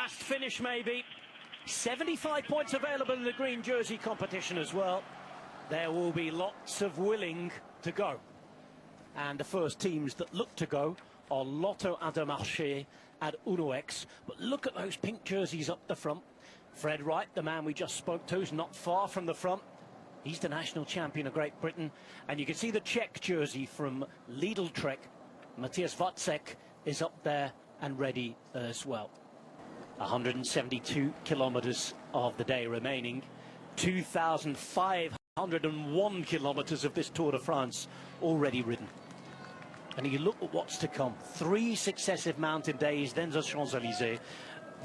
Last finish maybe. 75 points available in the green jersey competition as well. There will be lots of willing to go. And the first teams that look to go are Lotto Intermarché and UNOX. But look at those pink jerseys up the front. Fred Wright, the man we just spoke to, is not far from the front. He's the national champion of Great Britain. And you can see the Czech jersey from Lidl Trek. Matthias Vácek is up there and ready as well. 172 kilometres of the day remaining. 2,501 kilometres of this Tour de France already ridden. And you look at what's to come. 3 successive mountain days, then the Champs-Élysées.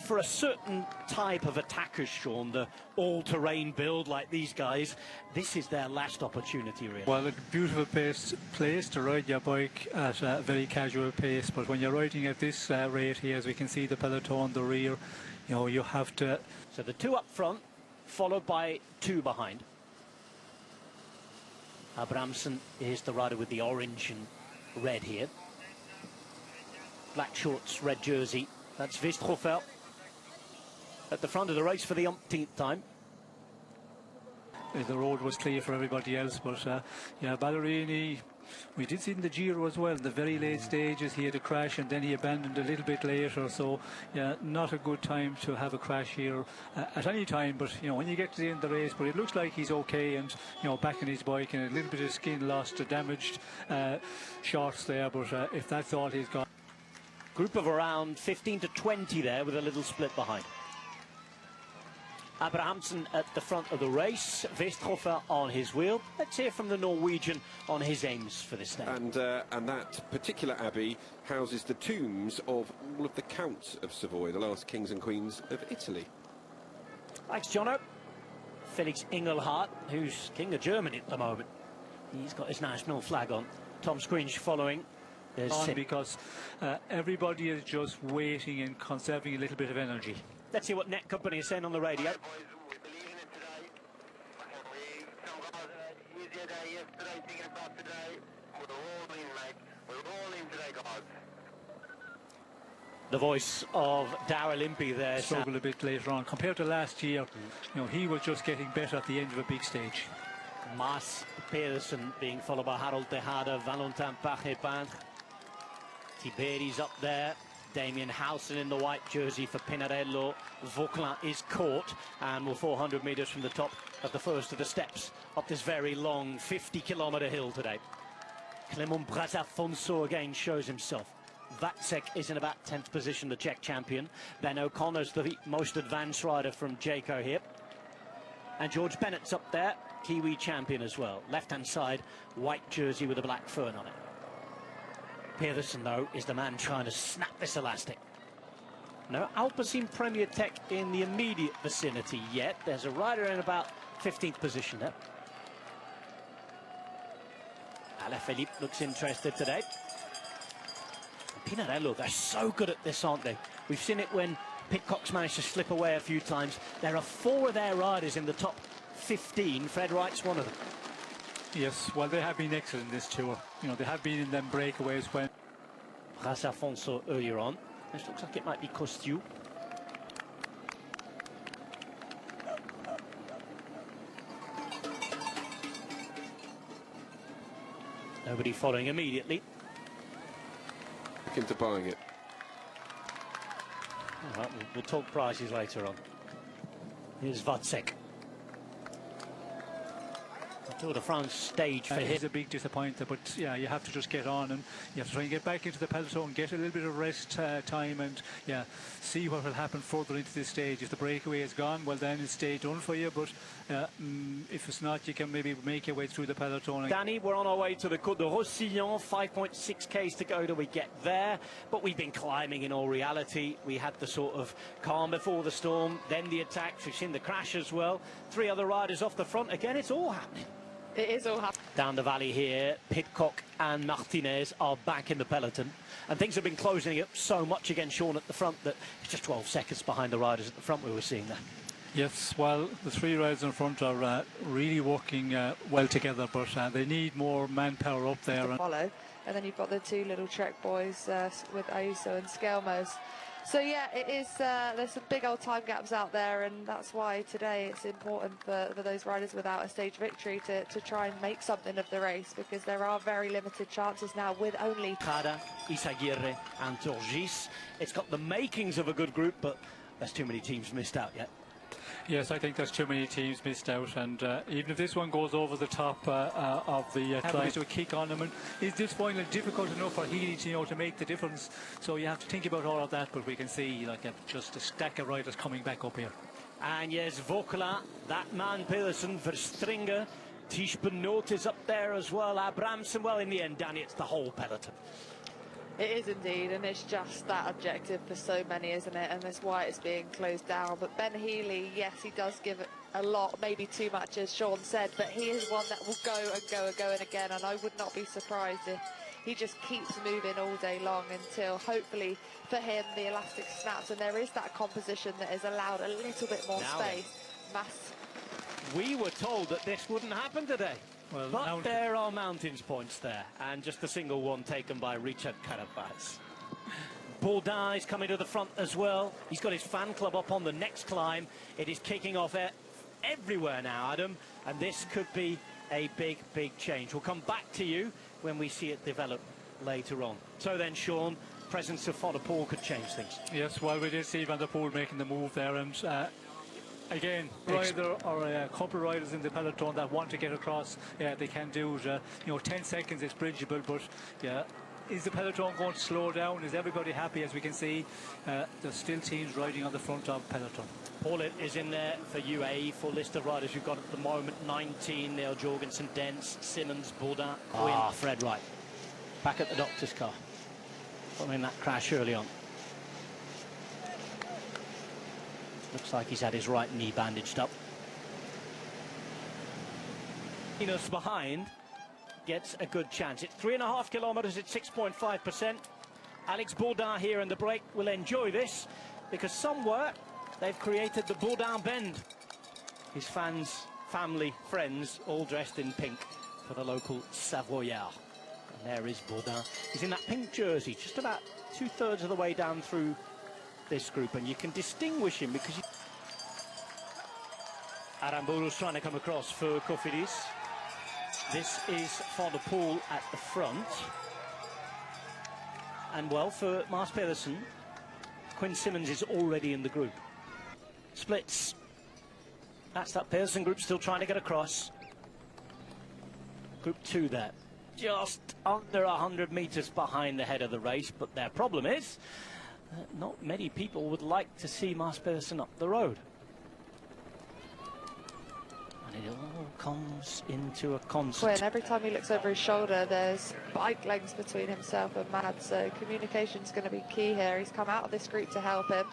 For a certain type of attackers, Sean, the all-terrain build like these guys, this is their last opportunity, really. Well, a beautiful place to ride your bike at a very casual pace, but when you're riding at this rate here, as we can see the peloton, the rear, you know, you have to... So the 2 up front, followed by 2 behind. Abrahamsen is the rider with the orange and red here. Black shorts, red jersey. That's Wisthofer at the front of the race for the umpteenth time. The road was clear for everybody else, but yeah, Ballerini, we did see in the Giro as well, in the very late stages he had a crash and then he abandoned a little bit later, so yeah, not a good time to have a crash here at any time, but you know, when you get to the end of the race, but it looks like he's okay and you know, back on his bike, and a little bit of skin lost, damaged shorts there, but if that's all he's got. Group of around 15 to 20 there with a little split behind. Abrahamsen at the front of the race, Westhofer on his wheel. Let's hear from the Norwegian on his aims for this day. And that particular abbey houses the tombs of all of the counts of Savoy, the last kings and queens of Italy. Thanks, Jono. Felix Engelhardt, who's king of Germany at the moment. He's got his national flag on. Tom Scringe following. On because everybody is just waiting and conserving a little bit of energy. Let's see what Net Company is saying on the radio. The voice of Darrell Impey there. Struggled a bit later on. Compared to last year, you know, he was just getting better at the end of a big stage. Mas Pedersen being followed by Harold Tejada, Valentin Paré-Peintre. Tiberi's up there. Damien Howson in the white jersey for Pinarello. Vauquelin is caught and we're 400 metres from the top of the first of the steps up this very long 50-kilometre hill today. Clément Brazafonso again shows himself. Vácek is in about 10th position, the Czech champion. Ben O'Connor's the most advanced rider from Jayco here. And George Bennett's up there, Kiwi champion as well. Left-hand side, white jersey with a black fern on it. Pedersen, though, is the man trying to snap this elastic. No Alpecin Premier Tech in the immediate vicinity yet. There's a rider in about 15th position there. Alaphilippe looks interested today. Pinarello, they're so good at this, aren't they? We've seen it when Pidcock's managed to slip away a few times. There are 4 of their riders in the top 15. Fred Wright's one of them. Yes, well, they have been excellent in this tour. You know, they have been in them breakaways when... Brazafonso earlier on. This looks like it might be Costiu. Nobody following immediately. Look into buying it. All right, we'll talk prices later on. Here's Vácek. Tour de France stage for him. He's a big disappointer, but yeah, you have to just get on and you have to try and get back into the peloton, get a little bit of rest time, and yeah, see what will happen further into this stage. If the breakaway is gone, well then it's stay done for you, but if it's not, you can maybe make your way through the peloton. Danny, we're on our way to the Côte de Rossillon, 5.6 k's to go till we get there, but we've been climbing in all reality. We had the sort of calm before the storm, then the attacks, we've seen the crash as well. 3 other riders off the front again, it's all happening. It is all happening. Down the valley here, Pidcock and Martinez are back in the peloton. And things have been closing up so much again, Sean, at the front that it's just 12 seconds behind the riders at the front we were seeing there. Yes, well, the 3 riders in front are really working well together, but they need more manpower up there. To follow. And then you've got the 2 little Trek boys with Ayuso and Skelmos So yeah, it is. There's some big old time gaps out there, and that's why today it's important for those riders without a stage victory to try and make something of the race, because there are very limited chances now with only Kada, Isaguirre and Torgis. It's got the makings of a good group, but there's too many teams missed out yet. Yes, I think there's too many teams missed out, and even if this one goes over the top of the trying to kick on them, and is this final difficult enough for Healy to make the difference? So you have to think about all of that, but we can see like just a stack of riders coming back up here. And yes, Vokla, that man Pedersen, Verstringer, Tischbenot is up there as well, Abramson. Well, in the end, Danny, it's the whole peloton. It is indeed, and it's just that objective for so many, isn't it? And that's why it's being closed down. But Ben Healy, yes, he does give it a lot, maybe too much, as Sean said, but he is one that will go and go and go and again, and I would not be surprised if he just keeps moving all day long until, hopefully, for him, the elastic snaps, and there is that composition that is allowed a little bit more space. We were told that this wouldn't happen today. Well, but there are mountains points there, and just a single one taken by Richard Carapaz. Bourdin is coming to the front as well. He's got his fan club up on the next climb. It is kicking off everywhere now, Adam, and this could be a big, big change. We'll come back to you when we see it develop later on. So then, Sean, presence of Van der Poel could change things. Yes, well, we did see Van der Poel making the move there, and again, rider or a couple of riders in the peloton that want to get across, yeah, they can do it. 10 seconds is bridgeable, but yeah, is the peloton going to slow down? Is everybody happy? As we can see, there's still teams riding on the front of peloton. Paulet is in there for UAE. Full list of riders you've got at the moment: 19, Neil Jorgensen, Dents, Simmons, Bourdin, Fred Wright. Back at the doctor's car, following that crash early on. Looks like he's had his right knee bandaged up. Venus behind gets a good chance. It's 3.5 kilometres at 6.5%. Alex Bourdin here in the break will enjoy this, because somewhere they've created the Bourdin Bend. His fans, family, friends, all dressed in pink for the local Savoyard. And there is Bourdin. He's in that pink jersey, just about 2/3 of the way down through this group, and you can distinguish him because Aramburu's trying to come across for Cofidis. This is Van der Poel at the front, and well, for Mars Pedersen, Quinn Simmons is already in the group. Splits. That's that Pedersen group still trying to get across. Group 2 there, just under 100 metres behind the head of the race, but their problem is not many people would like to see Mars Pedersen up the road. And it all comes into a concert. Quinn, every time he looks over his shoulder, there's bike lengths between himself and Mad, so communication's going to be key here. He's come out of this group to help him,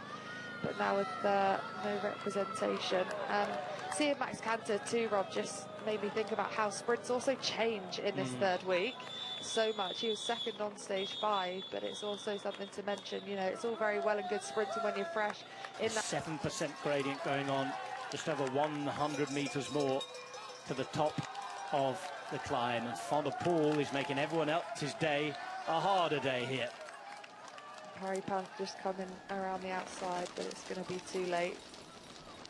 but now with no representation. Seeing Max Canter too, Rob, just made me think about how sprints also change in this third week so much. He was second on stage 5, but it's also something to mention, it's all very well and good sprinting when you're fresh in that 7% gradient going on, just over 100 metres more to the top of the climb, and Van der Poel is making everyone else's day a harder day here. Harry Path just coming around the outside, but it's going to be too late.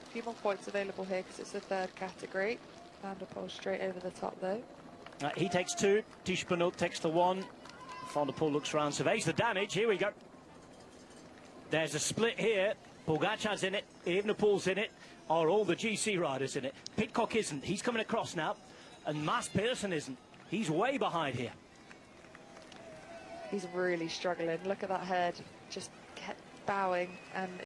A few more points available here because it's the third category. Van der Poel straight over the top though. He takes 2, Tischbenot takes the 1. Van der Poel looks around, surveys the damage. Here we go. There's a split here. Pogačar's in it, Evenepoel's in it. Are all the GC riders in it? Pidcock isn't. He's coming across now. And Mars Pedersen isn't. He's way behind here. He's really struggling. Look at that head. Just kept bowing, and